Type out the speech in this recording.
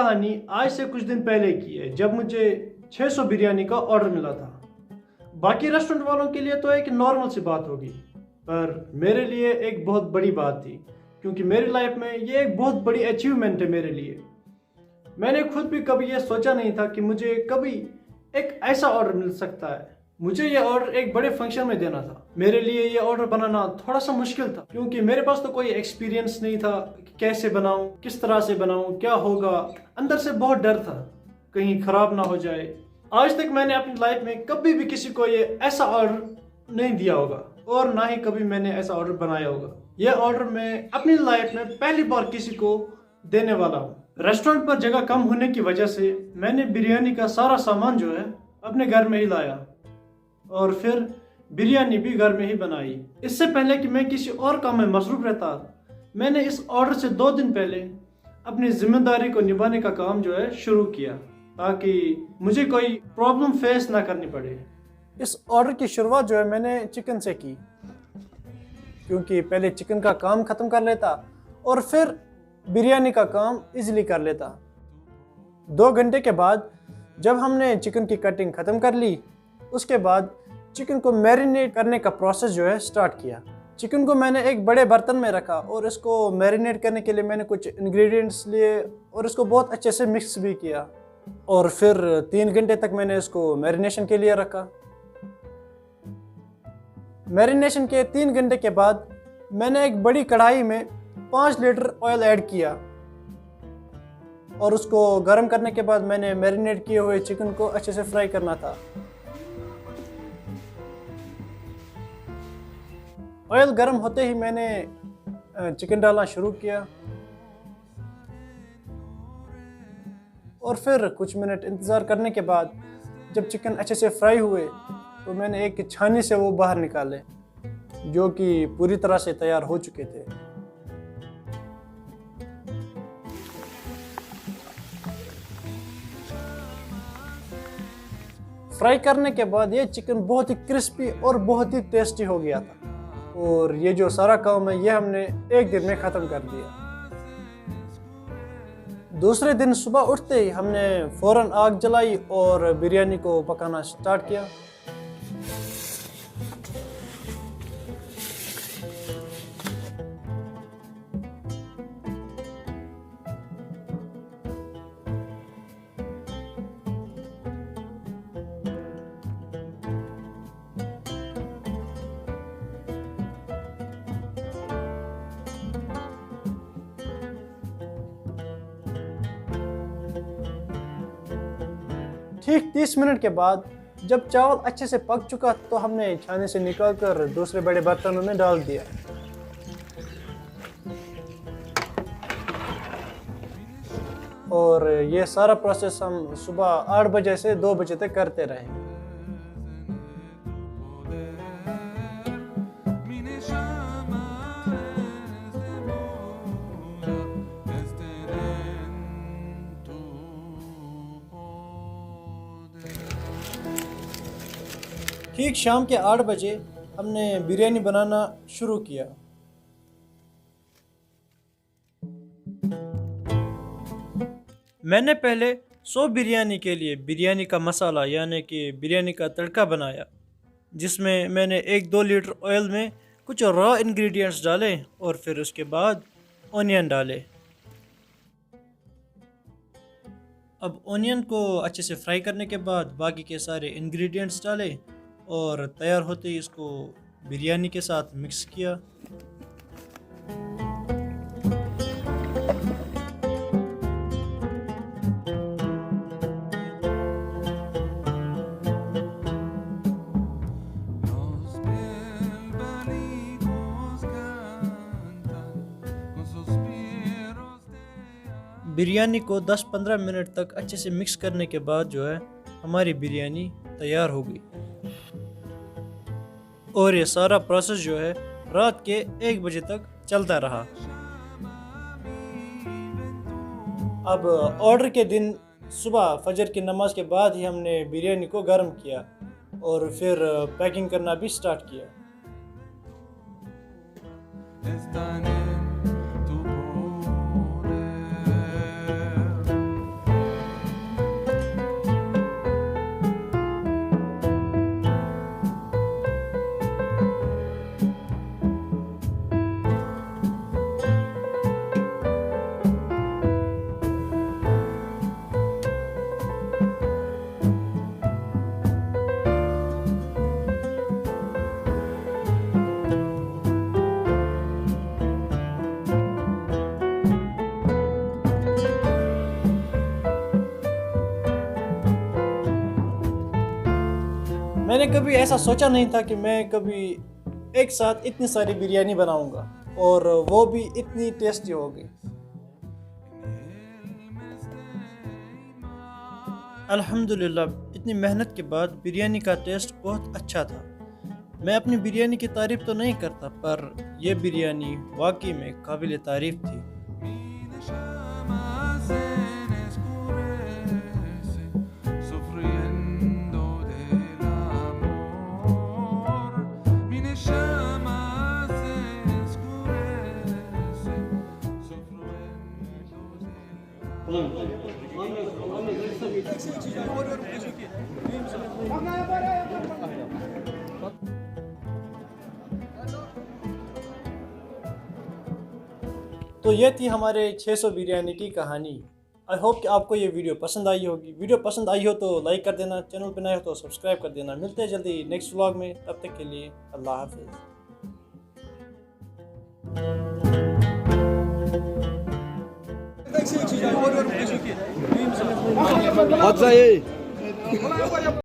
कहानी आज से कुछ दिन पहले की है, जब मुझे 600 बिरयानी का ऑर्डर मिला था। बाकी रेस्टोरेंट वालों के लिए तो एक नॉर्मल सी बात होगी, पर मेरे लिए एक बहुत बड़ी बात थी, क्योंकि मेरी लाइफ में ये एक बहुत बड़ी अचीवमेंट है मेरे लिए। मैंने खुद भी कभी ये सोचा नहीं था कि मुझे कभी एक ऐसा ऑर्डर मिल सकता है। मुझे ये ऑर्डर एक बड़े फंक्शन में देना था। मेरे लिए ये ऑर्डर बनाना थोड़ा सा मुश्किल था, क्योंकि मेरे पास तो कोई एक्सपीरियंस नहीं था कि कैसे बनाऊं, किस तरह से बनाऊं, क्या होगा। अंदर से बहुत डर था कहीं खराब ना हो जाए। आज तक मैंने अपनी लाइफ में कभी भी किसी को ये ऐसा ऑर्डर नहीं दिया होगा, और ना ही कभी मैंने ऐसा ऑर्डर बनाया होगा। ये ऑर्डर मैं अपनी लाइफ में पहली बार किसी को देने वाला हूँ। रेस्टोरेंट पर जगह कम होने की वजह से मैंने बिरयानी का सारा सामान जो है अपने घर में ही लाया, और फिर बिरयानी भी घर में ही बनाई। इससे पहले कि मैं किसी और काम में मसरूफ रहता, मैंने इस ऑर्डर से 2 दिन पहले अपनी जिम्मेदारी को निभाने का काम जो है शुरू किया, ताकि मुझे कोई प्रॉब्लम फेस ना करनी पड़े। इस ऑर्डर की शुरुआत जो है मैंने चिकन से की, क्योंकि पहले चिकन का काम ख़त्म कर लेता और फिर बिरयानी का काम इजीली कर लेता। 2 घंटे के बाद जब हमने चिकन की कटिंग ख़त्म कर ली, उसके बाद चिकन को मैरिनेट करने का प्रोसेस जो है स्टार्ट किया। चिकन को मैंने एक बड़े बर्तन में रखा और इसको मैरिनेट करने के लिए मैंने कुछ इंग्रेडिएंट्स लिए और इसको बहुत अच्छे से मिक्स भी किया, और फिर 3 घंटे तक मैंने इसको मैरिनेशन के लिए रखा। मैरिनेशन के 3 घंटे के बाद मैंने एक बड़ी कढ़ाई में 5 लीटर ऑयल ऐड किया, और उसको गर्म करने के बाद मैंने मैरिनेट किए हुए चिकन को अच्छे से फ्राई करना था। ऑयल गर्म होते ही मैंने चिकन डालना शुरू किया, और फिर कुछ मिनट इंतज़ार करने के बाद जब चिकन अच्छे से फ्राई हुए तो मैंने एक छानी से वो बाहर निकाले, जो कि पूरी तरह से तैयार हो चुके थे। फ्राई करने के बाद ये चिकन बहुत ही क्रिस्पी और बहुत ही टेस्टी हो गया था, और ये जो सारा काम है ये हमने 1 दिन में ख़त्म कर दिया। दूसरे दिन सुबह उठते ही हमने फ़ौरन आग जलाई और बिरयानी को पकाना स्टार्ट किया। ठीक 30 मिनट के बाद जब चावल अच्छे से पक चुका तो हमने छाने से निकालकर दूसरे बड़े बर्तनों में डाल दिया। और ये सारा प्रोसेस हम सुबह 8 बजे से 2 बजे तक करते रहे। ठीक शाम के 8 बजे हमने बिरयानी बनाना शुरू किया। मैंने पहले 100 बिरयानी के लिए बिरयानी का मसाला यानी कि बिरयानी का तड़का बनाया, जिसमें मैंने 1-2 लीटर ऑयल में कुछ रॉ इंग्रेडिएंट्स डाले और फिर उसके बाद ऑनियन डाले। अब ऑनियन को अच्छे से फ्राई करने के बाद बाकी के सारे इंग्रेडिएंट्स डाले और तैयार होते ही इसको बिरयानी के साथ मिक्स किया। बिरयानी को 10-15 मिनट तक अच्छे से मिक्स करने के बाद जो है हमारी बिरयानी तैयार हो गई। और ये सारा प्रोसेस जो है रात के 1 बजे तक चलता रहा। अब ऑर्डर के दिन सुबह फजर की नमाज के बाद ही हमने बिरयानी को गर्म किया और फिर पैकिंग करना भी स्टार्ट किया। मैंने कभी ऐसा सोचा नहीं था कि मैं कभी एक साथ इतनी सारी बिरयानी बनाऊंगा और वो भी इतनी टेस्टी होगी। अल्हम्दुलिल्लाह इतनी मेहनत के बाद बिरयानी का टेस्ट बहुत अच्छा था। मैं अपनी बिरयानी की तारीफ़ तो नहीं करता, पर यह बिरयानी वाकई में काबिल तारीफ़ थी। तो ये थी हमारे 600 बिरयानी की कहानी। आई होप कि आपको ये वीडियो पसंद आई होगी। वीडियो पसंद आई हो तो लाइक कर देना, चैनल पर नए हो तो सब्सक्राइब कर देना। मिलते हैं जल्दी नेक्स्ट व्लॉग में, तब तक के लिए अल्लाह हाफिज़।